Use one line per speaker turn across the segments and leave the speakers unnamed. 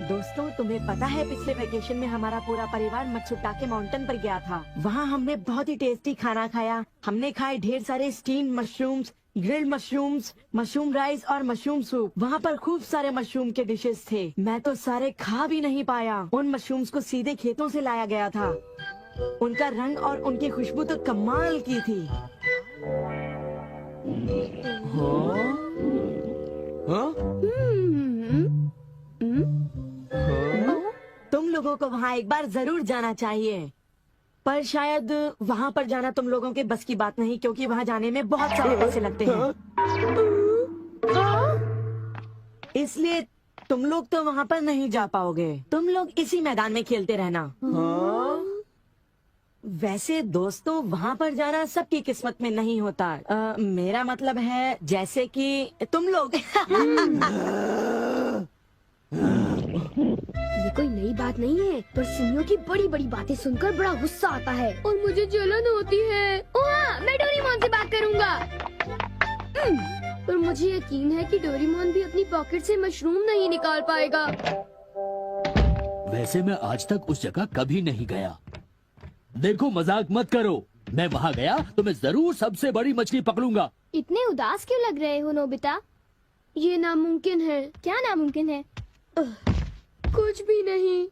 दोस्तों, तुम्हें पता है पिछले वेकेशन में हमारा पूरा परिवार मत्सुटाके माउंटेन पर गया था। वहाँ हमने बहुत ही टेस्टी खाना खाया। हमने खाए ढेर सारे steam mushrooms, grilled mushrooms, mushroom rice और मशरूम सूप। वहाँ पर खूब सारे मशरूम के डिशेस थे। मैं तो सारे खा भी नहीं पाया। उन मशरूम्स को सीधे खेतों से लाया गया था। उनका रंग और उनकी खुशबू तो कमाल की थी। तुम लोगों को वहाँ एक बार जरूर जाना चाहिए, पर शायद वहाँ पर जाना तुम लोगों के बस की बात नहीं, क्योंकि वहाँ जाने में बहुत सारे पैसे लगते हैं। इसलिए तुम लोग तो वहाँ पर नहीं जा पाओगे। तुम लोग इसी मैदान में खेलते रहना। वैसे दोस्तों, वहाँ पर जाना सबकी किस्मत में नहीं होता। मेरा मतलब है जैसे कि तुम लोग।
ये कोई नई बात नहीं है, पर सुनियो की बड़ी बड़ी बातें सुनकर बड़ा गुस्सा आता है और मुझे जलन होती है। ओह, मैं डोरेमोन से बात करूँगा। पर मुझे यकीन है कि डोरेमोन भी अपनी पॉकेट से मशरूम नहीं निकाल पाएगा।
वैसे मैं आज तक उस जगह कभी नहीं गया। देखो, मजाक मत करो। मैं वहाँ गया तो मैं जरूर सबसे बड़ी मछली पकड़ूंगा।
इतने उदास क्यों लग रहे हो नोबिता? ये नामुमकिन है। क्या नामुमकिन है? कुछ भी नहीं।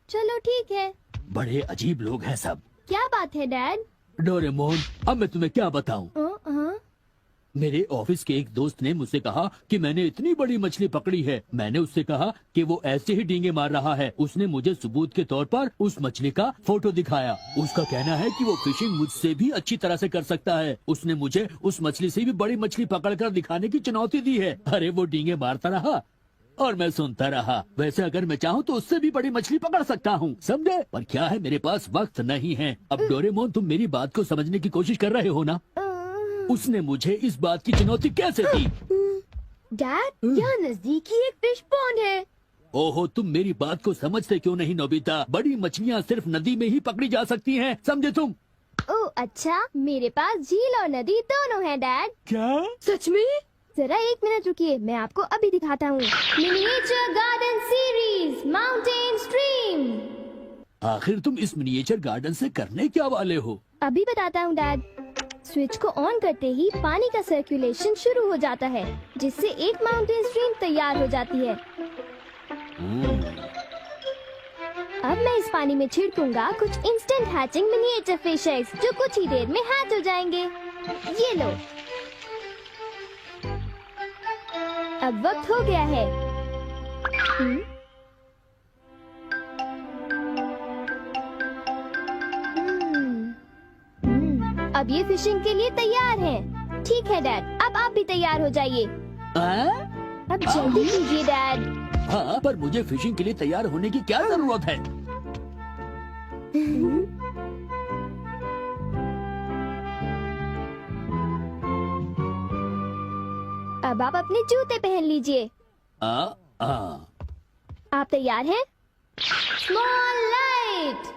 चलो ठीक है।
बड़े अजीब लोग हैं सब।
क्या बात है डैड?
डोरेमोन, अब मैं तुम्हें क्या बताऊं? मेरे ऑफिस के एक दोस्त ने मुझसे कहा कि मैंने इतनी बड़ी मछली पकड़ी है। मैंने उससे कहा कि वो ऐसे ही डींगे मार रहा है। उसने मुझे सबूत के तौर पर उस मछली का फोटो दिखाया। उसका कहना है कि वो फिशिंग मुझसे भी अच्छी तरह से कर सकता है। उसने मुझे उस मछली से भी बड़ी मछली पकड़कर दिखाने की चुनौती दी है। अरे वो डींगे मारता रहा और मैं सुनता रहा। वैसे अगर मैं चाहूँ तो उससे भी बड़ी मछली पकड़ सकता हूँ, समझे? पर क्या है, मेरे पास वक्त नहीं है। अब डोरेमोन, तुम मेरी बात को समझने की कोशिश कर रहे हो ना? उसने मुझे इस बात की चुनौती कैसे दी?
डैड, यहाँ नजदीक ही एक फिश पॉन्ड है।
ओहो, तुम मेरी बात को समझते क्यों नहीं नोबिता? बड़ी मछलियाँ सिर्फ नदी में ही पकड़ी जा सकती हैं, समझे तुम?
ओह अच्छा, मेरे पास झील और नदी दोनों हैं डैड।
क्या?
सच में? जरा एक मिनट रुकिए, मैं आपको अभी दिखाता हूँ। Miniature garden series mountain stream.
आखिर तुम इस मिनिएचर गार्डन से करने क्या वाले हो?
अभी बताता हूँ डैड। स्विच को ऑन करते ही पानी का सर्कुलेशन शुरू हो जाता है, जिससे एक माउंटेन स्ट्रीम तैयार हो जाती है। अब मैं इस पानी में छिड़कूंगा कुछ instant hatching miniature fish eggs, जो कुछ ही देर में हैच हो जाएंगे। ये लो। अब वक्त हो गया है। अब ये फिशिंग के लिए तैयार हैं। ठीक है डैड, अब आप भी तैयार हो जाइए। अब जल्दी कीजिए डैड।
हाँ, पर मुझे फिशिंग के लिए तैयार होने की क्या जरूरत है?
अब आप अपने जूते पहन लीजिए। आप तैयार हैं? Small light.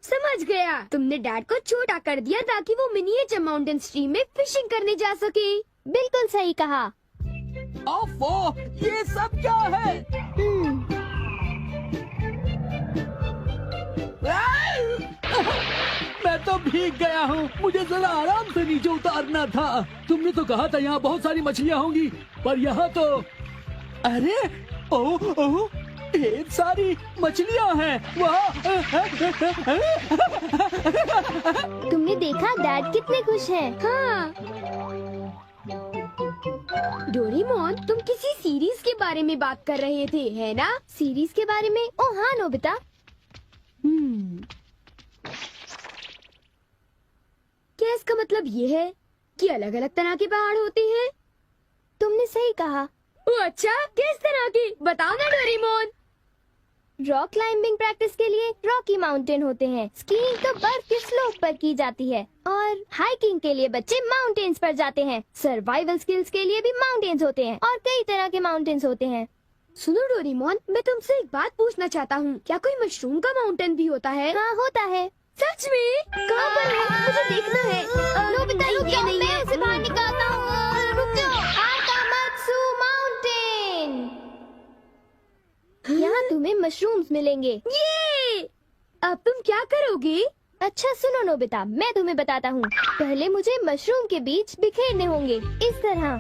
समझ गया, तुमने डैड को छोटा कर दिया ताकि वो मिनिएचर माउंटेन स्ट्रीम में फिशिंग करने जा सके। बिल्कुल सही कहा।
ओफो, ये सब क्या है? मैं तो भीग गया हूँ। मुझे जरा आराम से नीचे उतारना था। तुमने तो कहा था यहाँ बहुत सारी मछलियाँ होंगी, पर यहाँ तो अरे ओह, ढेर सारी मछलियाँ हैं।
तुमने देखा डैड कितने खुश हैं। हाँ। डोरेमोन, तुम किसी सीरीज के बारे में बात कर रहे थे, है ना? सीरीज के बारे में? ओह हाँ नोबिता। क्या इसका मतलब ये है कि अलग अलग तरह के पहाड़ होते हैं? तुमने सही कहा। ओह अच्छा, किस तरह की? बताओ ना डोरेमोन। रॉक क्लाइंबिंग प्रैक्टिस के लिए रॉकी माउंटेन होते हैं। स्कीइंग तो बर्फ के स्लोप पर की जाती है, और हाइकिंग के लिए बच्चे माउंटेन्स पर जाते हैं। सर्वाइवल स्किल्स के लिए भी माउंटेन्स होते हैं, और कई तरह के माउंटेन्स होते हैं। सुनो डोरेमोन, मैं तुमसे एक बात पूछना चाहता हूँ। क्या कोई मशरूम का माउंटेन भी होता है? हाँ होता है। सच में? कहाँ पर है? मुझे देखना है। नोबिता, रुक जाओ। तुम्हें मशरूम्स मिलेंगे। ये अब तुम क्या करोगी? अच्छा सुनो नोबिता, मैं तुम्हें बताता हूँ। पहले मुझे मशरूम के बीज बिखेरने होंगे इस तरह,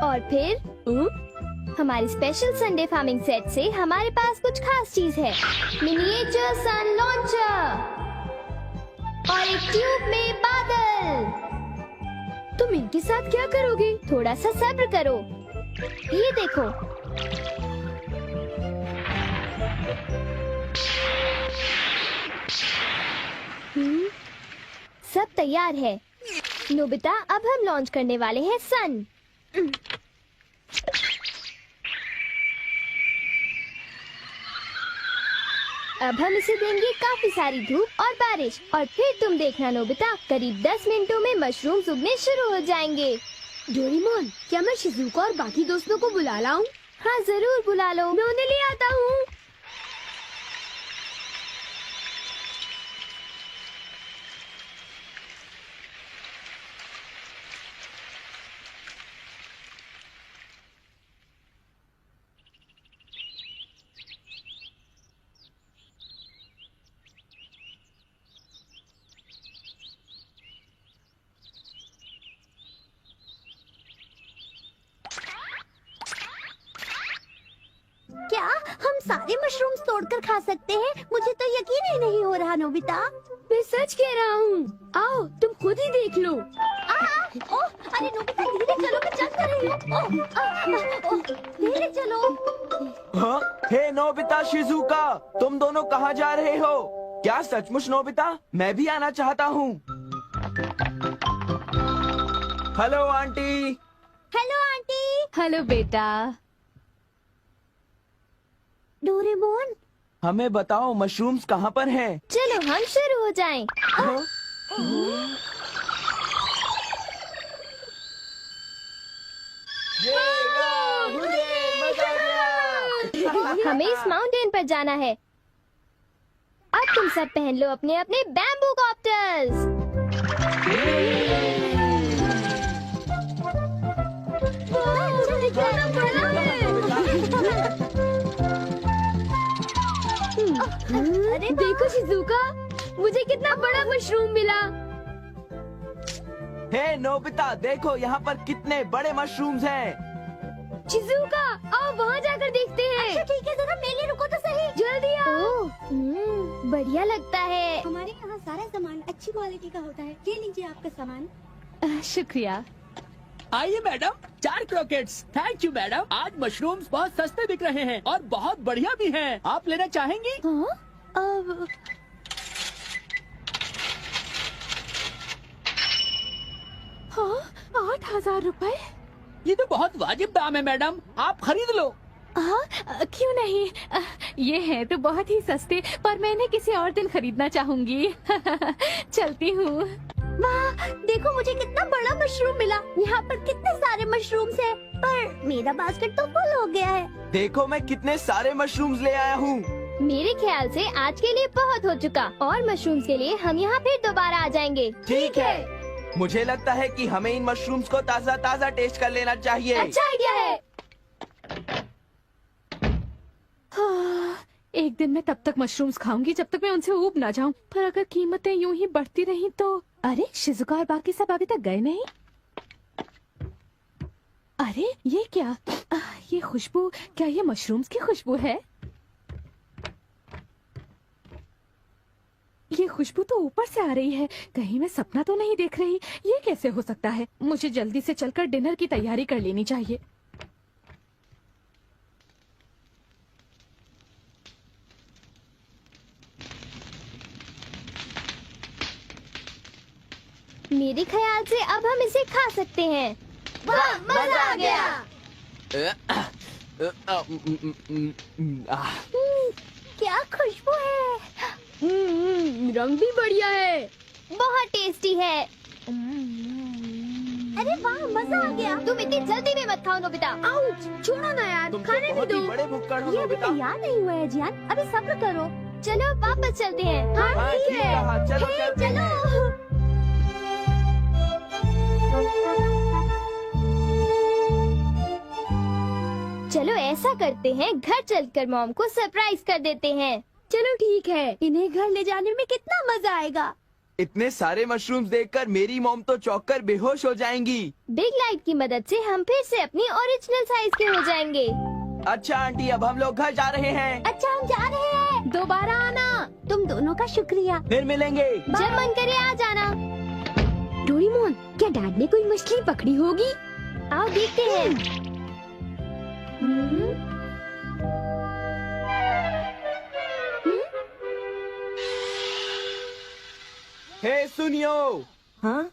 और फिर हमारी स्पेशल संडे फार्मिंग सेट से हमारे पास कुछ खास चीज है। मिनिएचर सन लॉन्चर और एक ट्यूब में बादल। तुम इनके साथ क्या करोगी? थोड़ा सा सब्र करो। ये देखो, सब तैयार है। नोबिता, अब हम लॉन्च करने वाले हैं सन। अब हम इसे देंगे काफी सारी धूप और बारिश, और फिर तुम देखना नोबिता, करीब 10 मिनटों में मशरूम्स उगने शुरू हो जाएंगे। डोरेमोन, क्या मैं शिजुका और बाकी दोस्तों को बुला लाऊं? हाँ जरूर बुला लो, मैं उन्हें ले आता हूँ।
क्या हम सारे मशरूम्स तोड़कर खा सकते हैं? मुझे तो यकीन ही नहीं हो रहा नोबिता।
मैं सच कह रहा हूँ। आओ तुम खुद ही देख लो।
ओह, अरे नोबिता धीरे चलो, मैं चल कर रही हूँ। धीरे चलो।
हाँ? हे नोबिता, शिजुका, तुम दोनों कहाँ जा रहे हो? क्या सचमुच नोबिता? मैं भी आना चाहता हूँ। Hello aunty.
Hello aunty.
Hello बेटा।
डोरेमोन,
हमें बताओ मशरूम्स कहाँ पर हैं?
चलो हम शुरू हो जाएं।
हाँ? ये वाह, हुर्रे, मजा आ गया।
हमें इस माउंटेन पर जाना है। अब तुम सब पहन लो अपने अपने बैम्बू कॉप्टर्स।
अरे
देखो शिजुका, मुझे कितना बड़ा मशरूम मिला।
हे नोबिता, देखो यहाँ पर कितने बड़े मशरूम्स हैं।
शिजुका, आओ वहाँ जाकर देखते हैं।
अच्छा ठीक है, जरा मेले रुको तो सही।
जल्दी आओ। बढ़िया लगता है।
हमारे यहाँ सारा सामान अच्छी क्वालिटी का होता है। ये लीजिए आपका सामान।
शुक्रिया।
आइए madam, 4 croquettes. Thank you madam. आज मशरूम्स बहुत सस्ते बिक रहे हैं और बहुत बढ़िया भी हैं। आप लेना चाहेंगी?
हाँ?
हाँ, 8,000 रुपए?
ये तो बहुत वाजिब दाम है मैडम, आप खरीद लो।
क्यों नहीं, ये है तो बहुत ही सस्ते, पर मैं इन्हें किसी और दिन खरीदना चाहूंगी। चलती हूँ।
वाह, देखो मुझे कितना बड़ा मशरूम मिला। यहाँ पर कितने सारे मशरूम्स हैं, पर मेरा बास्केट तो फुल हो गया है।
देखो मैं कितने सारे मशरूम्स ले आया हूँ।
मेरे ख्याल से आज के लिए बहुत हो चुका, और मशरूम्स के लिए हम यहाँ फिर दोबारा आ जाएंगे।
ठीक है। मुझे लगता है कि हमें इन मशरूम्स को ताज़ा ताज़ा टेस्ट कर लेना चाहिए।
अच्छा आइडिया है।
हाँ, एक दिन मैं तब तक मशरूम्स खाऊंगी जब तक मैं उनसे ऊब ना जाऊं। पर अगर कीमतें यूं ही बढ़ती रही तो। अरे शिजुका और बाकी सब अभी तक गए नहीं। अरे ये क्या, ये खुशबू, क्या ये मशरूम्स की खुशबू है? ये खुशबू तो ऊपर से आ रही है, कहीं मैं सपना तो नहीं देख रही। ये कैसे हो सकता है? मुझे जल्दी से चलकर डिनर की तैयारी कर लेनी चाहिए।
मेरे ख्याल से अब हम इसे खा सकते हैं।
वाह, मजा आ गया। क्या खुशबू है।
रंग भी बढ़िया है, बहुत टेस्टी है।
अरे वाह, मजा आ गया।
तुम इतनी जल्दी में मत खाओ नोबिता।
आउच, छोड़ो ना यार,
तुम
खाने
तो
भी
बहुत
दो।
ही बड़े भुक्कड़ हो
ये अभी
नोबिता।
तैयार नहीं हुआ है जियान, अभी सब्र करो।
चलो वापस चलते हैं।
हाँ, ठीक है। चलो
हे,
चलते हैं।
चलो ऐसा करते हैं, घर चलकर मॉम को सरप्राइज कर देते हैं।
चलो ठीक है, इन्हें घर ले जाने में कितना मजा आएगा।
इतने सारे मशरूम्स देखकर मेरी मॉम तो चौंक कर बेहोश हो जाएंगी।
बिग लाइट की मदद से हम फिर से अपनी ओरिजिनल साइज के हो जाएंगे।
अच्छा आंटी, अब हम लोग घर जा रहे हैं।
अच्छा हम जा रहे हैं।
दोबारा आना।
तुम दोनों का शुक्रिया।
फिर मिलेंगे।
जब मन करे आ जाना।
डोरेमोन, क्या डैड ने कोई मछली पकड़ी होगी?
आओ देखते हैं।
हे सुनियो,
हाँ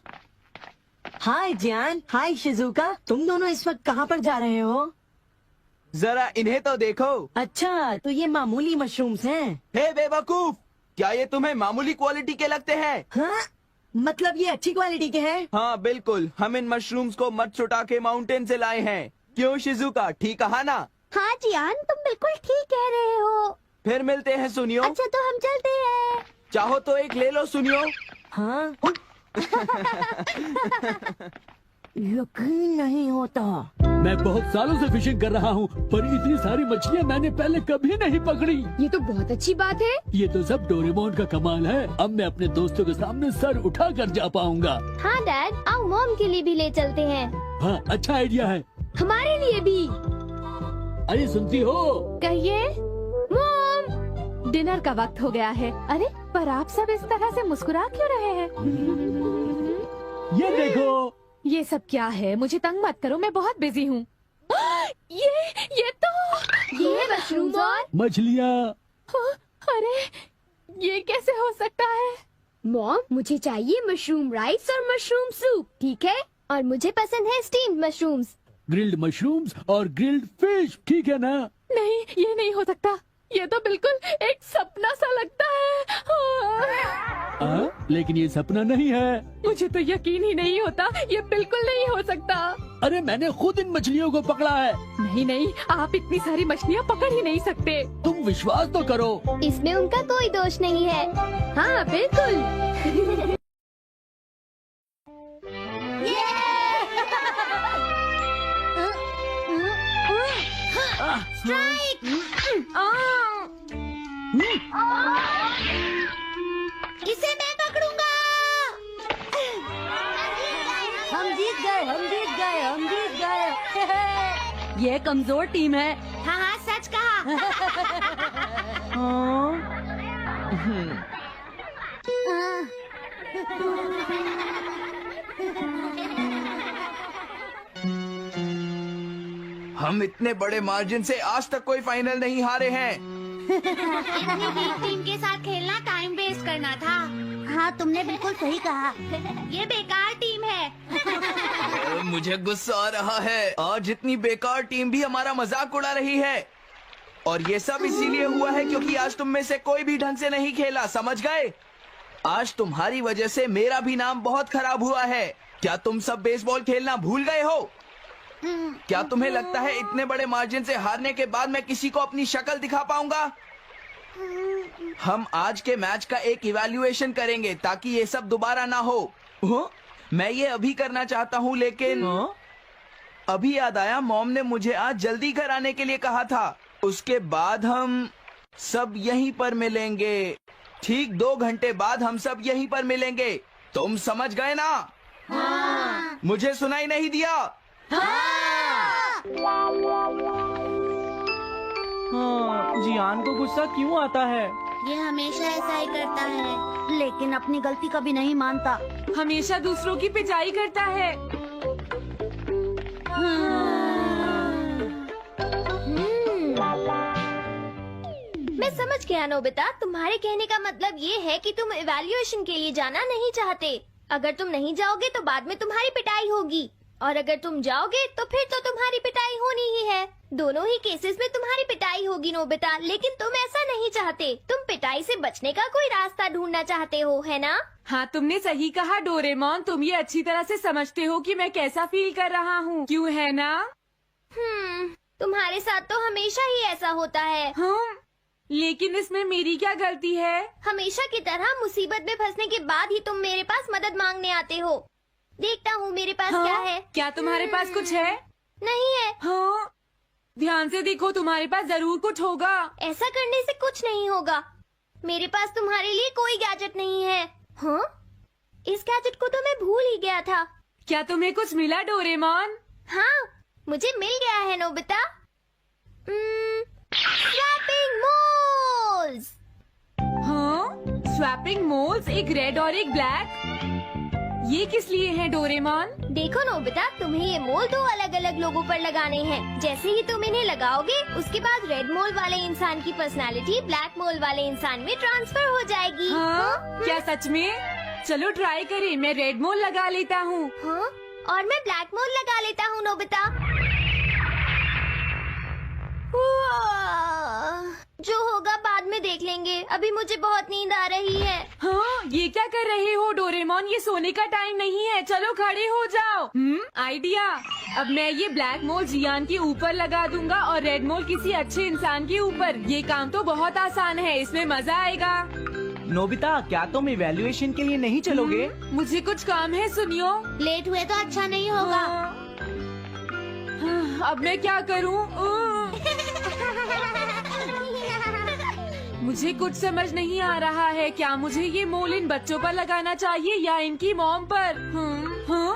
हाय जियान, हाय शिजुका, तुम दोनों इस वक्त कहाँ पर जा रहे हो?
जरा इन्हें तो देखो।
अच्छा, तो ये मामूली मशरूम्स हैं।
हे बेवकूफ, क्या ये तुम्हें मामूली क्वालिटी के लगते हैं?
हाँ, मतलब ये अच्छी क्वालिटी के हैं?
हाँ बिल्कुल, हम इन मशरूम्स को मत्सुटाके माउंटेन से लाए हैं। क्यों शिजुका, ठीक कहा ना?
हाँ जियान, तुम बिल्कुल ठीक कह रहे हो।
फिर मिलते हैं सुनियो।
अच्छा तो हम चलते हैं।
चाहो तो एक ले लो सुनियो।
हाँ यकीन नहीं होता।
मैं बहुत सालों से फिशिंग कर रहा हूँ, पर इतनी सारी मछलियाँ मैंने पहले कभी नहीं पकड़ी।
ये तो बहुत अच्छी बात है।
ये तो सब डोरेमोन का कमाल है। अब मैं अपने दोस्तों के सामने सर उठा कर जा पाऊंगा।
हाँ डैड, आओ मॉम के लिए भी ले चलते हैं।
हाँ, अच्छा आइडिया है।
हमारे लिए भी।
अरे सुनती हो?
कहिए।
मॉम,
डिनर का वक्त हो गया है। अरे पर आप सब इस तरह से मुस्कुरा क्यों रहे हैं?
ये देखो।
ये सब क्या है? मुझे तंग मत करो, मैं बहुत बिजी हूँ। ये तो
ये मशरूम और
मछलियाँ।
अरे ये कैसे हो सकता है?
मॉम, मुझे चाहिए मशरूम राइस और मशरूम सूप, ठीक है? और मुझे पसंद है स्टीम्ड मशरूम्स।
ग्रिल्ड मशरूम्स और ग्रिल्ड फिश, ठीक है ना?
नहीं, ये नहीं हो सकता। ये तो बिल्कुल एक सपना सा लगता है।
लेकिन ये सपना नहीं है।
मुझे तो यकीन ही नहीं होता, ये बिल्कुल नहीं हो सकता।
अरे मैंने खुद इन मछलियों को पकड़ा है।
नहीं नहीं, आप इतनी सारी मछलियाँ पकड़ ही नहीं सकते।
तुम विश्वास तो करो।
इसमें उनका कोई दोष नहीं है।
हाँ बिल्कुल।
इसे मैं पकड़ूंगा।
हम जीत गए, हम जीत गए, हम जीत गए। ये कमजोर टीम है।
हाँ हाँ सच कहा।
हम इतने बड़े मार्जिन से आज तक कोई फाइनल नहीं हारे हैं।
इतनी वीक टीम के साथ खेलना टाइम वेस्ट करना था। हाँ तुमने बिल्कुल सही कहा। ये बेकार टीम है।
मुझे गुस्सा आ रहा है। आज इतनी बेकार टीम भी हमारा मजाक उड़ा रही है। और ये सब इसीलिए हुआ है क्योंकि आज तुम में से कोई भी ढंग से नहीं खेला, समझ गए? आज तुम्हारी वजह से मेरा भी नाम बहुत खराब हुआ है। क्या तुम सब बेसबॉल खेलना भूल गए हो? क्या तुम्हें लगता है इतने बड़े मार्जिन से हारने के बाद मैं किसी को अपनी शक्ल दिखा पाऊंगा? हम आज के मैच का एक इवैल्यूएशन करेंगे ताकि ये सब दोबारा ना हो। मैं ये अभी करना चाहता हूँ, लेकिन अभी याद आया मॉम ने मुझे आज जल्दी घर आने के लिए कहा था। उसके बाद हम सब यहीं पर मिलेंगे। ठीक 2 घंटे बाद हम सब यहीं पर मिलेंगे। तुम समझ गए ना? हाँ। मुझे सुनाई नहीं दिया? हाँ,
जियान को गुस्सा क्यों आता है?
ये हमेशा ऐसा ही करता है, लेकिन अपनी गलती कभी नहीं मानता।
हमेशा दूसरों की पिटाई करता है।
मैं समझ गया नोबिता, तुम्हारे कहने का मतलब ये है कि तुम इवैल्यूएशन के लिए जाना नहीं चाहते। अगर तुम नहीं जाओगे तो बाद में तुम्हारी पिटाई होगी, और अगर तुम जाओगे तो फिर तो तुम्हारी पिटाई होनी ही है। दोनों ही केसेस में तुम्हारी पिटाई होगी नोबिता, लेकिन तुम ऐसा नहीं चाहते। तुम पिटाई से बचने का कोई रास्ता ढूंढना चाहते हो, है ना?
हाँ तुमने सही कहा डोरेमोन, तुम ये अच्छी तरह से समझते हो कि मैं कैसा फील कर रहा हूँ, क्यों है ना?
तुम्हारे साथ तो हमेशा ही ऐसा होता है।
लेकिन इसमें मेरी क्या गलती है?
हमेशा की तरह मुसीबत में फंसने के बाद ही तुम मेरे पास मदद मांगने आते हो। देखता हूँ मेरे पास क्या है।
क्या तुम्हारे पास कुछ है?
नहीं है।
ध्यान से देखो, तुम्हारे पास जरूर कुछ होगा।
ऐसा करने से कुछ नहीं होगा। मेरे पास तुम्हारे लिए कोई गैजेट नहीं है। हाँ, इस गैजेट को तो मैं भूल ही गया था।
क्या तुम्हें कुछ मिला डोरेमोन?
हाँ, मुझे मिल गया है नोबिता। Swapping moles.
हाँ, स्वैपिंग मोल्स, एक रेड और एक ब्लैक। ये किस लिए है डोरेमोन?
देखो नोबिता, तुम्हें ये मोल 2 अलग अलग लोगों पर लगाने हैं। जैसे ही तुम इन्हें लगाओगे, उसके बाद रेड मोल वाले इंसान की पर्सनालिटी ब्लैक मोल वाले इंसान में ट्रांसफर हो जाएगी।
हाँ? क्या सच में? चलो ट्राई करें। मैं रेड मोल लगा लेता हूँ।
हाँ? और मैं ब्लैक मोल लगा लेता हूँ नोबिता। जो होगा बाद में देख लेंगे। अभी मुझे बहुत नींद आ रही है।
हाँ, ये क्या कर रहे हो डोरेमोन? ये सोने का टाइम नहीं है। चलो खड़े हो जाओ। आइडिया। अब मैं ये ब्लैक मोल जियान के ऊपर लगा दूंगा और रेड मोल किसी अच्छे इंसान के ऊपर। ये काम तो बहुत आसान है, इसमें मजा आएगा।
नोबिता, क्या तुम इवैल्यूएशन के लिए नहीं चलोगे?
मुझे कुछ काम है, सुनियो।
लेट हुए तो अच्छा नहीं होगा।
अब मैं क्या करूँ? मुझे कुछ समझ नहीं आ रहा है। क्या मुझे ये मोल इन बच्चों पर लगाना चाहिए या इनकी मॉम पर? हाँ?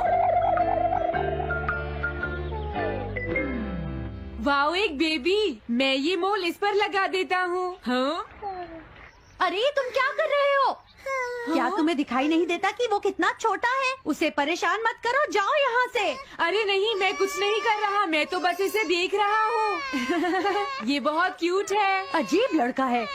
वाओ, एक बेबी। मैं ये मोल इस पर लगा देता हूँ। हाँ?
अरे तुम क्या कर रहे हो? क्या तुम्हें दिखाई नहीं देता कि वो कितना छोटा है? उसे परेशान मत करो, जाओ यहाँ से।
अरे नहीं, मैं कुछ नहीं कर रहा। मैं तो बस इसे देख रहा हूँ। ये बहुत क्यूट है।
अजीब लड़का है।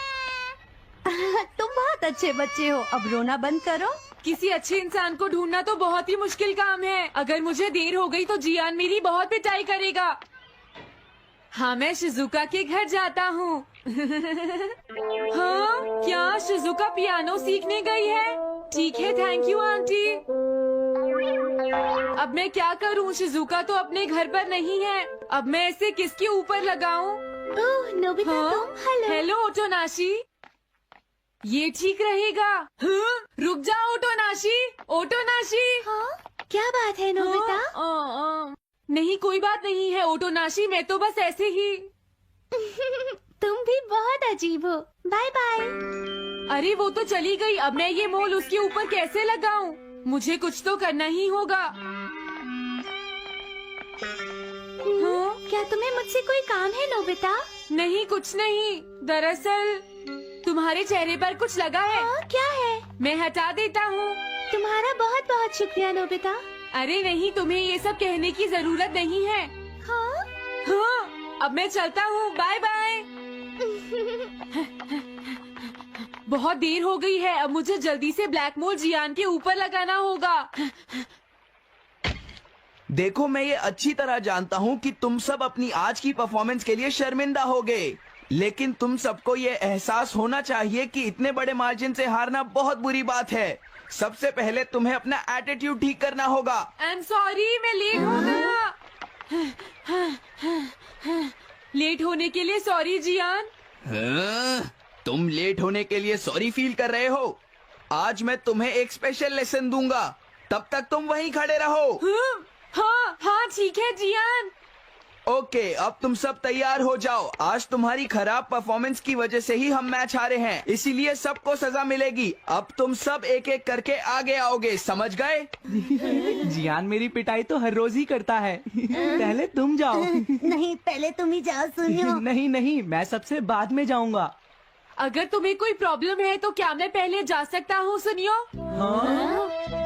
तुम बहुत अच्छे बच्चे हो, अब रोना बंद करो।
किसी अच्छे इंसान को ढूंढना तो बहुत ही मुश्किल काम है। अगर मुझे देर हो गई तो जियान मेरी बहुत पिटाई करेगा। हाँ, मैं शिजुका के घर जाता हूँ। हाँ, क्या शिजुका पियानो सीखने गई है? ठीक है, थैंक यू आंटी। अब मैं क्या करूँ? शिजुका तो अपने घर पर नहीं है। अब मैं इसे किसके ऊपर लगाऊं?
ओह नोबिता,
हाँ?
तुम।
हेलो ओटोनाशी। ये ठीक रहेगा। हाँ? रुक जाओ ओटोनाशी। ओटोनाशी।
हाँ? क्या बात है नोबिता?
नहीं, कोई बात नहीं है ओटोनाशी, मैं तो बस ऐसे ही।
तुम भी बहुत अजीब हो। Bye bye.
अरे वो तो चली गई। अब मैं ये मोल उसके ऊपर कैसे लगाऊं? मुझे कुछ तो करना ही होगा। हाँ?
क्या तुम्हें मुझसे कोई काम है नोबिता?
नहीं, कुछ नहीं। दरअसल तुम्हारे चेहरे पर कुछ लगा है।
हाँ, क्या है?
मैं हटा देता हूँ।
तुम्हारा बहुत बहुत शुक्रिया नोबिता।
अरे नहीं, तुम्हें ये सब कहने की जरूरत नहीं है।
हाँ?
हाँ, अब मैं चलता हूँ। Bye bye. बहुत देर हो गई है। अब मुझे जल्दी से ब्लैक मोल जियान के ऊपर लगाना होगा।
देखो, मैं ये अच्छी तरह जानता हूँ कि तुम सब अपनी आज की परफॉर्मेंस के लिए शर्मिंदा हो गए, लेकिन तुम सबको ये एहसास होना चाहिए कि इतने बड़े मार्जिन से हारना बहुत बुरी बात है। सबसे पहले तुम्हें अपना एटीट्यूड ठीक करना होगा।
आई एम सॉरी, मैं लेट हो गया। लेट होने के लिए सॉरी जियान।
हाँ, तुम लेट होने के लिए सॉरी फील कर रहे हो? आज मैं तुम्हें एक स्पेशल लेसन दूंगा, तब तक तुम वहीं खड़े रहो।
हाँ हाँ, ठीक है जियान।
ओके, अब तुम सब तैयार हो जाओ। आज तुम्हारी खराब परफॉर्मेंस की वजह से ही हम मैच हारे हैं, इसीलिए सबको सजा मिलेगी। अब तुम सब एक एक करके आगे आओगे, समझ गए?
जियान मेरी पिटाई तो हर रोज ही करता है। पहले तुम जाओ।
नहीं, पहले तुम ही जाओ सुनियो।
नहीं नहीं, मैं सबसे बाद में जाऊंगा।
अगर तुम्हें कोई प्रॉब्लम है तो क्या मैं पहले जा सकता हूँ? सुनियो,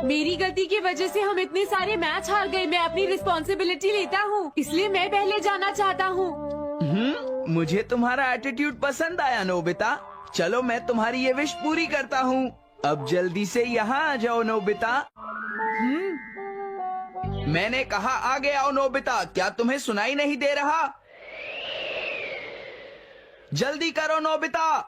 मेरी गलती की वजह से हम इतने सारे मैच हार गए। मैं अपनी रिस्पॉन्सिबिलिटी लेता हूँ, इसलिए मैं पहले जाना चाहता हूँ।
मुझे तुम्हारा एटीट्यूड पसंद आया नोबिता। चलो, मैं तुम्हारी ये विश पूरी करता हूँ। अब जल्दी से यहाँ आ जाओ नोबिता। मैंने कहा आगे आओ नोबिता, क्या तुम्हें सुनाई नहीं दे रहा? जल्दी करो नोबिता।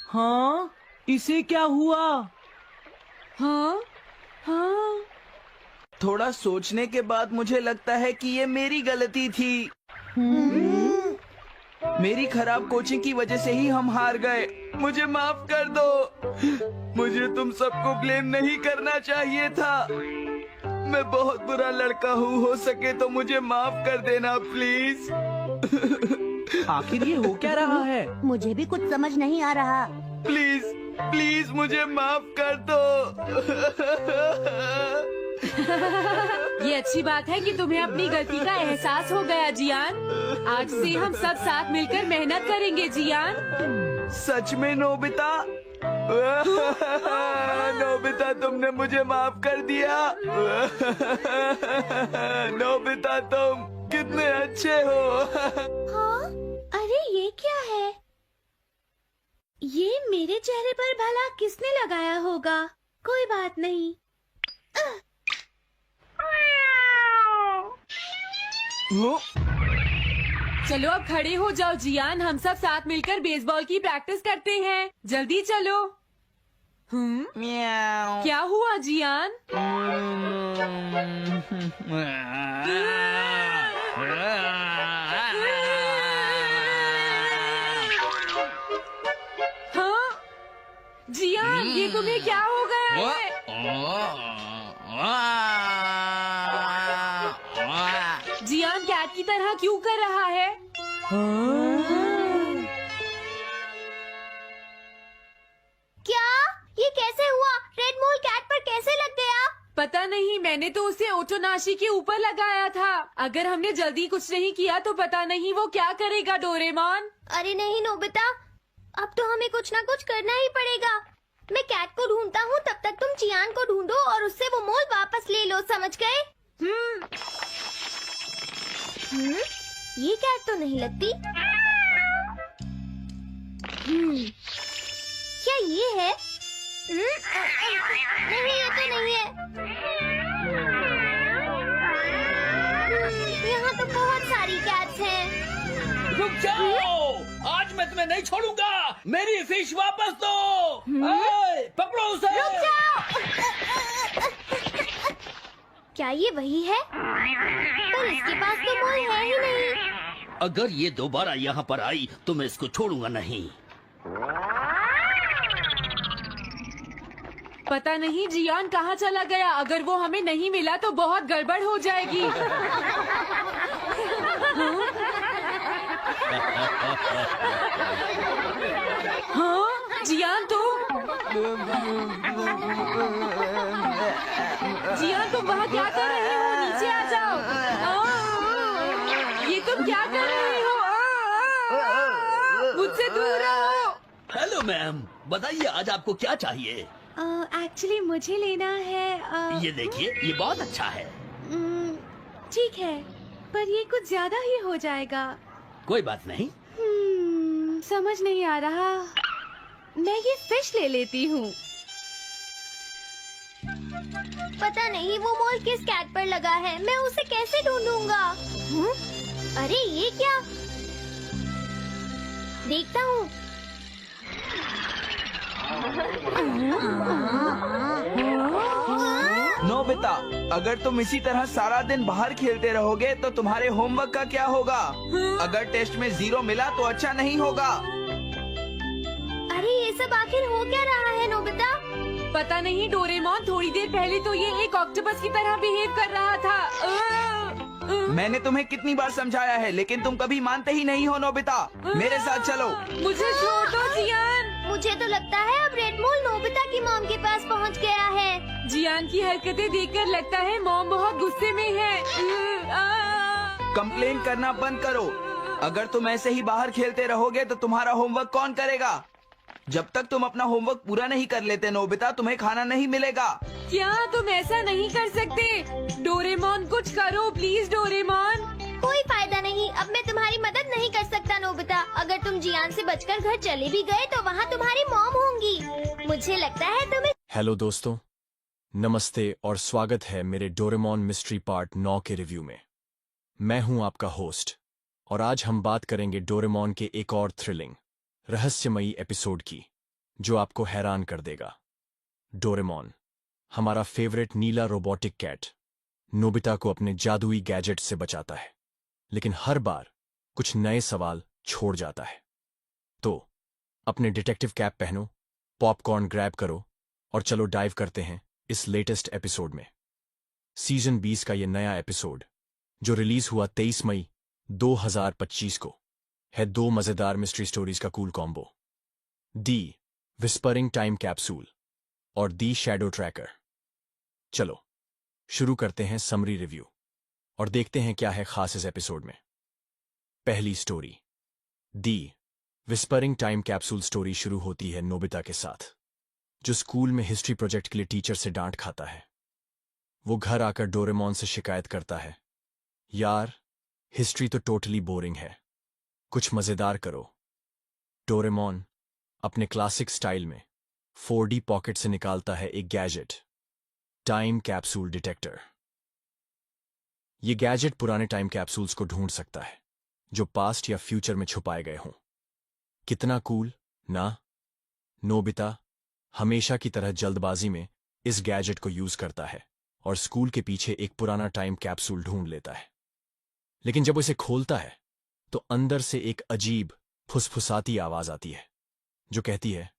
हाँ, इसे क्या हुआ?
हाँ हाँ,
थोड़ा सोचने के बाद मुझे लगता है कि ये मेरी गलती थी। मेरी खराब कोचिंग की वजह से ही हम हार गए। मुझे माफ कर दो। मुझे तुम सबको ब्लेम नहीं करना चाहिए था। मैं बहुत बुरा लड़का हूँ, हो सके तो मुझे माफ कर देना प्लीज।
आखिर ये हो क्या रहा है?
मुझे भी कुछ समझ नहीं आ रहा।
प्लीज प्लीज मुझे माफ कर दो।
ये अच्छी बात है कि तुम्हें अपनी गलती का एहसास हो गया जियान। आज से हम सब साथ मिलकर मेहनत करेंगे जियान।
सच में नोबिता? नोबिता तुमने मुझे माफ कर दिया। नोबिता तुम कितने अच्छे हो।
हाँ? अरे ये क्या है? ये मेरे चेहरे पर भला किसने लगाया होगा? कोई बात नहीं।
हो?
चलो अब खड़े हो जाओ जियान, हम सब साथ मिलकर बेसबॉल की प्रैक्टिस करते हैं। जल्दी चलो।
म्याऊ।
क्या हुआ जियान? हाँ जियान, ये तुम्हें क्या हो गया है? जियान कैट की तरह क्यों कर रहा है?
क्या? ये कैसे हुआ? रेड मोल कैट पर कैसे लग गया?
पता नहीं, मैंने तो उसे ओटोनाशी के ऊपर लगाया था। अगर हमने जल्दी कुछ नहीं किया तो पता नहीं वो क्या करेगा डोरेमोन।
अरे नहीं नोबिता, अब तो हमें कुछ ना कुछ करना ही पड़ेगा। मैं कैट को ढूंढता हूँ, तब तक तुम जियान को ढूंढो और उससे वो मोल वापस ले लो, समझ गए? ये कैट तो नहीं लगती। क्या ये है? नहीं, ये तो नहीं है। यहाँ तो बहुत सारी कैट्स हैं।
रुक जाओ, आज मैं तुम्हें नहीं छोड़ूंगा। मेरी फिश वापस दो। ए, पकड़ो उसे।
रुक जाओ। क्या ये वही है? पर इसके पास तो मोल है ही नहीं।
अगर ये दोबारा यहाँ पर आई तो मैं इसको छोड़ूंगा नहीं।
पता नहीं जियान कहाँ चला गया। अगर वो हमें नहीं मिला तो बहुत गड़बड़ हो जाएगी। हाँ जियान तुम वहाँ क्या कर रहे हो? नीचे आ जाओ। ये तुम क्या कर रहे हो? मुझसे दूर रहो।
हेलो मैम, बताइए आज आपको क्या चाहिए?
एक्चुअली मुझे लेना है।
ये देखिए, ये बहुत अच्छा है।
ठीक है, पर ये कुछ ज्यादा ही हो जाएगा।
कोई बात नहीं।
समझ नहीं आ रहा। मैं ये फिश ले लेती हूँ। पता नहीं वो मोल किस कैट पर लगा है। मैं उसे कैसे ढूंढूंगा? अरे ये क्या? देखता हूँ।
नोबिता, अगर तुम इसी तरह सारा दिन बाहर खेलते रहोगे तो तुम्हारे होमवर्क का क्या होगा? अगर टेस्ट में 0 मिला तो अच्छा नहीं होगा।
अरे ये सब आखिर हो क्या रहा है नोबिता?
पता नहीं डोरेमोन, थोड़ी देर पहले तो ये एक ऑक्टोपस की तरह बिहेव कर रहा था।
मैंने तुम्हें कितनी बार समझाया है, लेकिन तुम कभी मानते ही नहीं हो। नोबिता, मेरे साथ चलो।
मुझे छोड़ दो जियान।
मुझे तो लगता है अब रेड मोल नोबिता की मॉम के पास पहुंच गया है।
जियान की हरकतें देखकर लगता है मॉम बहुत गुस्से में है।
कंप्लेन करना बंद करो। अगर तुम ऐसे ही बाहर खेलते रहोगे तो तुम्हारा होमवर्क कौन करेगा? जब तक तुम अपना होमवर्क पूरा नहीं कर लेते नोबिता, तुम्हें खाना नहीं मिलेगा।
क्या तुम ऐसा नहीं कर सकते? डोरेमोन कुछ करो प्लीज डोरेमोन।
कोई फायदा नहीं, अब मैं तुम्हारी मदद नहीं कर सकता नोबिता। अगर तुम जियान से बचकर घर चले भी गए तो वहाँ तुम्हारी मॉम होंगी। मुझे लगता है तुम्हें।
हेलो दोस्तों, नमस्ते और स्वागत है मेरे डोरेमोन मिस्ट्री पार्ट 9 के रिव्यू में। मैं हूं आपका होस्ट और आज हम बात करेंगे डोरेमोन के एक और थ्रिलिंग, रहस्यमयी एपिसोड की, जो आपको हैरान कर देगा। डोरेमोन, हमारा फेवरेट नीला रोबोटिक कैट, नोबिता को अपने जादुई गैजेट से बचाता है, लेकिन हर बार कुछ नए सवाल छोड़ जाता है। तो अपने डिटेक्टिव कैप पहनो, पॉपकॉर्न ग्रैब करो और चलो डाइव करते हैं इस लेटेस्ट एपिसोड में। सीजन 20 का ये नया एपिसोड जो रिलीज हुआ 23 मई 2025 को है 2 मजेदार मिस्ट्री स्टोरीज का कूल कॉम्बो, दी विस्परिंग टाइम कैप्सूल और दी शैडो ट्रैकर। चलो शुरू करते हैं समरी रिव्यू और देखते हैं क्या है खास इस एपिसोड में। पहली स्टोरी, दी विस्परिंग टाइम कैप्सूल स्टोरी शुरू होती है नोबिता के साथ, जो स्कूल में हिस्ट्री प्रोजेक्ट के लिए टीचर से डांट खाता है। वो घर आकर डोरेमोन से शिकायत करता है, यार हिस्ट्री तो टोटली बोरिंग है, कुछ मजेदार करो। डोरेमोन अपने क्लासिक स्टाइल में 4D पॉकेट से निकालता है एक गैजेट, टाइम कैप्सूल डिटेक्टर। ये गैजेट पुराने टाइम कैप्सूल्स को ढूंढ सकता है जो पास्ट या फ्यूचर में छुपाए गए हों। कितना कूल ना? नोबिता हमेशा की तरह जल्दबाजी में इस गैजेट को यूज करता है और स्कूल के पीछे एक पुराना टाइम कैप्सूल ढूंढ लेता है। लेकिन जब उसे खोलता है तो अंदर से एक अजीब फुसफुसाती आवाज आती है जो कहती है,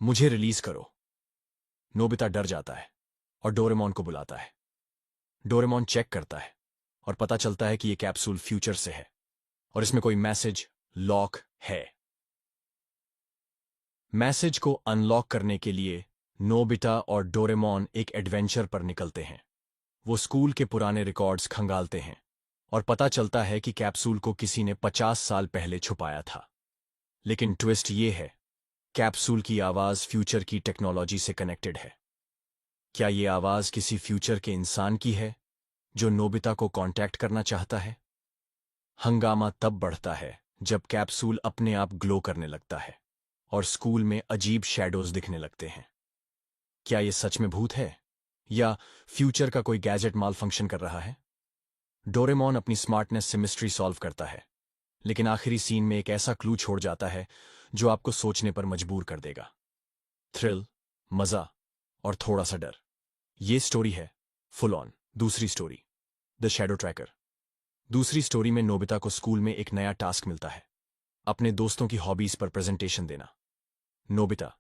मुझे रिलीज करो। नोबिता डर जाता है और डोरेमोन को बुलाता है। डोरेमोन चेक करता है और पता चलता है कि यह कैप्सूल फ्यूचर से है और इसमें कोई मैसेज लॉक है। मैसेज को अनलॉक करने के लिए नोबिता और डोरेमोन एक एडवेंचर पर निकलते हैं। वो स्कूल के पुराने रिकॉर्ड्स खंगालते हैं और पता चलता है कि कैप्सूल को किसी ने 50 साल पहले छुपाया था। लेकिन ट्विस्ट ये है, कैप्सूल की आवाज फ्यूचर की टेक्नोलॉजी से कनेक्टेड है। क्या ये आवाज किसी फ्यूचर के इंसान की है जो नोबिता को कांटेक्ट करना चाहता है? हंगामा तब बढ़ता है जब कैप्सूल अपने आप ग्लो करने लगता है और स्कूल में अजीब शैडोज दिखने लगते हैं। क्या ये सच में भूत है या फ्यूचर का कोई गैजेट माल फंक्शन कर रहा है? डोरेमोन अपनी स्मार्टनेस से मिस्ट्री सॉल्व करता है, लेकिन आखिरी सीन में एक ऐसा क्लू छोड़ जाता है जो आपको सोचने पर मजबूर कर देगा। थ्रिल, मजा और थोड़ा सा डर, ये स्टोरी है फुल ऑन। दूसरी स्टोरी, द शैडो ट्रैकर। दूसरी स्टोरी में नोबिता को स्कूल में एक नया टास्क मिलता है, अपने दोस्तों की हॉबीज पर प्रेजेंटेशन देना। नोबिता,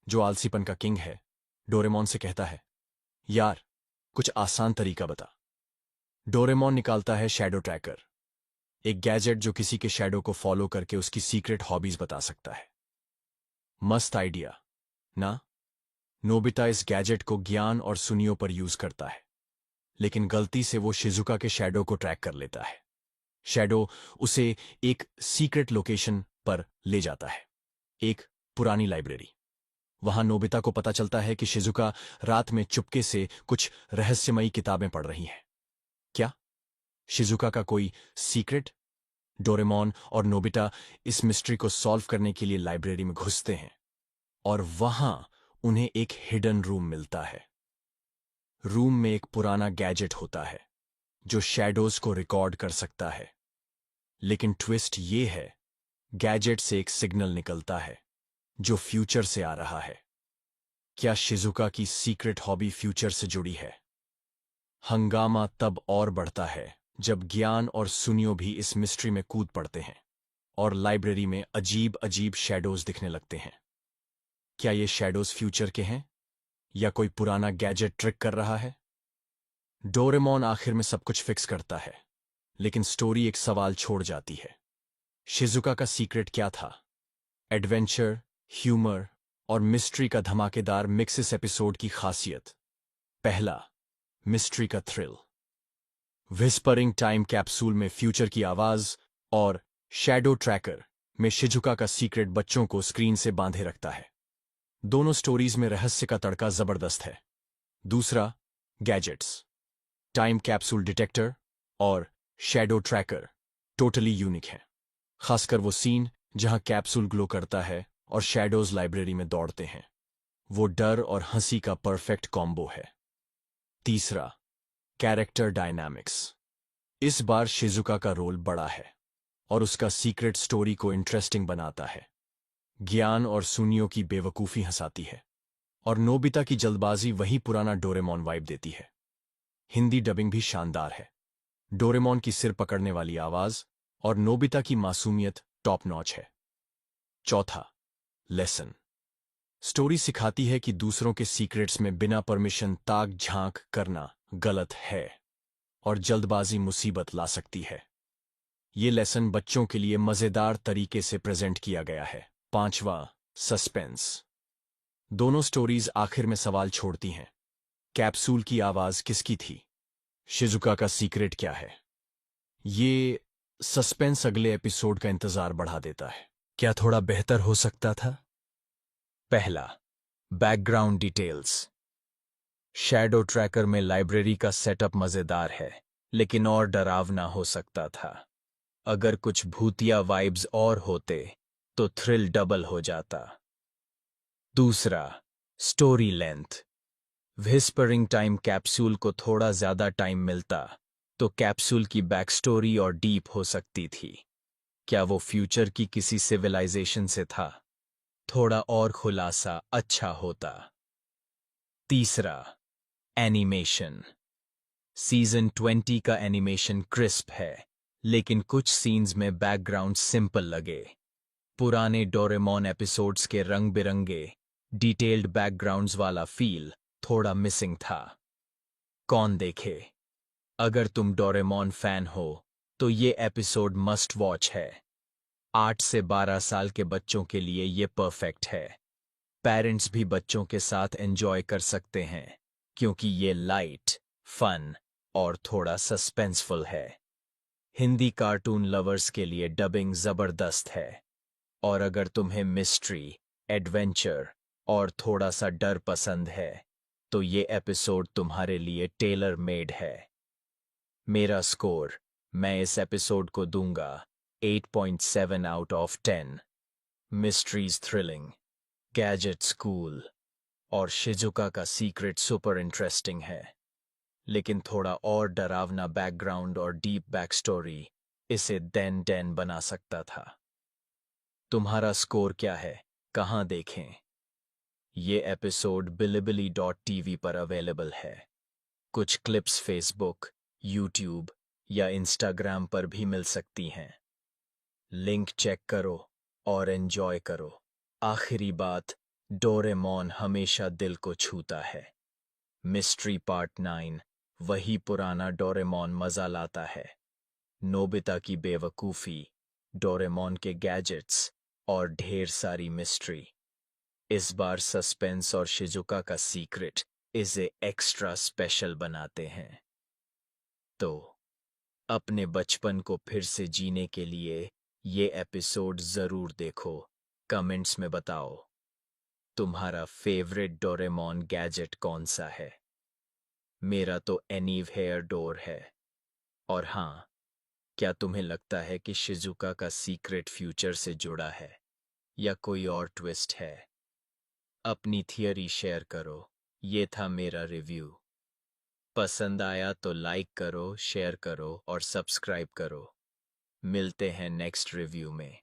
जो आलसीपन का किंग है, डोरेमोन से कहता है, यार कुछ आसान तरीका बता। डोरेमोन निकालता है शैडो ट्रैकर, एक गैजेट जो किसी के शैडो को फॉलो करके उसकी सीक्रेट हॉबीज बता सकता है। मस्त आइडिया ना? नोबिता इस गैजेट को ज्ञान और सुनियो पर यूज करता है, लेकिन गलती से वो शिजुका के शैडो को ट्रैक कर लेता है। शैडो उसे एक सीक्रेट लोकेशन पर ले जाता है, एक पुरानी लाइब्रेरी। वहां नोबिता को पता चलता है कि शिजुका रात में चुपके से कुछ रहस्यमयी किताबें पढ़ रही हैं। क्या शिजुका का कोई सीक्रेट? डोरेमोन और नोबिता इस मिस्ट्री को सॉल्व करने के लिए लाइब्रेरी में घुसते हैं और वहां उन्हें एक हिडन रूम मिलता है। रूम में एक पुराना गैजेट होता है जो शैडोज को रिकॉर्ड कर सकता है। लेकिन ट्विस्ट ये है, गैजेट से एक सिग्नल निकलता है जो फ्यूचर से आ रहा है। क्या शिजुका की सीक्रेट हॉबी फ्यूचर से जुड़ी है? हंगामा तब और बढ़ता है जब ज्ञान और सुनियो भी इस मिस्ट्री में कूद पड़ते हैं और लाइब्रेरी में अजीब अजीब शैडोज दिखने लगते हैं। क्या ये शैडोज फ्यूचर के हैं या कोई पुराना गैजेट ट्रिक कर रहा है? डोरेमोन आखिर में सब कुछ फिक्स करता है, लेकिन स्टोरी एक सवाल छोड़ जाती है। शिजुका का सीक्रेट क्या था? एडवेंचर, ह्यूमर और मिस्ट्री का धमाकेदार मिक्स इस एपिसोड की खासियत। पहला, मिस्ट्री का थ्रिल। विस्परिंग टाइम कैप्सूल में फ्यूचर की आवाज और शैडो ट्रैकर में शिजुका का सीक्रेट बच्चों को स्क्रीन से बांधे रखता है। दोनों स्टोरीज में रहस्य का तड़का जबरदस्त है। दूसरा, गैजेट्स, टाइम कैप्सूल डिटेक्टर और शैडो ट्रैकर टोटली यूनिक है। खासकर वो सीन जहां कैप्सूल ग्लो करता है और शैडोज लाइब्रेरी में दौड़ते हैं, वो डर और हंसी का परफेक्ट कॉम्बो है। तीसरा, कैरेक्टर डायनामिक्स। इस बार शिजुका का रोल बड़ा है और उसका सीक्रेट स्टोरी को इंटरेस्टिंग बनाता है। ज्ञान और सुनियो की बेवकूफी हंसाती है और नोबिता की जल्दबाजी वही पुराना डोरेमोन वाइब देती है। हिंदी डबिंग भी शानदार है। डोरेमोन की सिर पकड़ने वाली आवाज और नोबिता की मासूमियत टॉप नॉच है। चौथा, लेसन। स्टोरी सिखाती है कि दूसरों के सीक्रेट्स में बिना परमिशन ताक झांक करना गलत है और जल्दबाजी मुसीबत ला सकती है। ये लेसन बच्चों के लिए मजेदार तरीके से प्रेजेंट किया गया है। पांचवा, सस्पेंस। दोनों स्टोरीज आखिर में सवाल छोड़ती हैं। कैप्सूल की आवाज किसकी थी? शिजुका का सीक्रेट क्या है? ये सस्पेंस अगले एपिसोड का इंतजार बढ़ा देता है। क्या थोड़ा बेहतर हो सकता था? पहला, बैकग्राउंड डिटेल्स। शैडो ट्रैकर में लाइब्रेरी का सेटअप मजेदार है, लेकिन और डरावना हो सकता था। अगर कुछ भूतिया वाइब्स और होते तो थ्रिल डबल हो जाता। दूसरा, story length. Whispering time capsule को थोड़ा ज्यादा टाइम मिलता तो कैप्सूल की बैक स्टोरी और डीप हो सकती थी। क्या वो फ्यूचर की किसी सिविलाइजेशन से था? थोड़ा और खुलासा अच्छा होता। तीसरा, एनिमेशन। सीजन 20 का एनिमेशन क्रिस्प है, लेकिन कुछ सीन्स में बैकग्राउंड सिंपल लगे। पुराने डोरेमोन एपिसोड्स के रंग बिरंगे डिटेल्ड बैकग्राउंड्स वाला फील थोड़ा मिसिंग था। कौन देखे? अगर तुम डोरेमोन फैन हो तो ये एपिसोड मस्ट वॉच है। 8 से 12 साल के बच्चों के लिए ये परफेक्ट है। पेरेंट्स भी बच्चों के साथ एंजॉय कर सकते हैं क्योंकि ये लाइट, फन और थोड़ा सस्पेंसफुल है। हिंदी कार्टून लवर्स के लिए डबिंग जबरदस्त है, और अगर तुम्हें मिस्ट्री, एडवेंचर और थोड़ा सा डर पसंद है तो ये एपिसोड तुम्हारे लिए टेलर मेड है। मेरा स्कोर, मैं इस एपिसोड को दूंगा 8.7 out of 10। Mysteries thrilling, gadgets cool और शिजुका का सीक्रेट सुपर इंटरेस्टिंग है, लेकिन थोड़ा और डरावना बैकग्राउंड और डीप बैक स्टोरी इसे देन डेन बना सकता था। तुम्हारा स्कोर क्या है? कहाँ देखें? ये एपिसोड bilibili.tv पर अवेलेबल है। कुछ क्लिप्स फेसबुक, यूट्यूब या इंस्टाग्राम पर भी मिल सकती हैं। लिंक चेक करो और एंजॉय करो। आखिरी बात, डोरेमोन हमेशा दिल को छूता है। मिस्ट्री पार्ट 9 वही पुराना डोरेमोन मजा लाता है। नोबिता की बेवकूफी, डोरेमोन के गैजेट्स और ढेर सारी मिस्ट्री। इस बार सस्पेंस और शिजुका का सीक्रेट इसे एक्स्ट्रा स्पेशल बनाते हैं। तो अपने बचपन को फिर से जीने के लिए ये एपिसोड जरूर देखो। कमेंट्स में बताओ तुम्हारा फेवरेट डोरेमोन गैजेट कौन सा है। मेरा तो एनीव हेयर डोर है। और हाँ, क्या तुम्हें लगता है कि शिजुका का सीक्रेट फ्यूचर से जुड़ा है या कोई और ट्विस्ट है? अपनी थियरी शेयर करो। ये था मेरा रिव्यू। पसंद आया तो लाइक करो, शेयर करो और सब्सक्राइब करो। मिलते हैं नेक्स्ट रिव्यू में।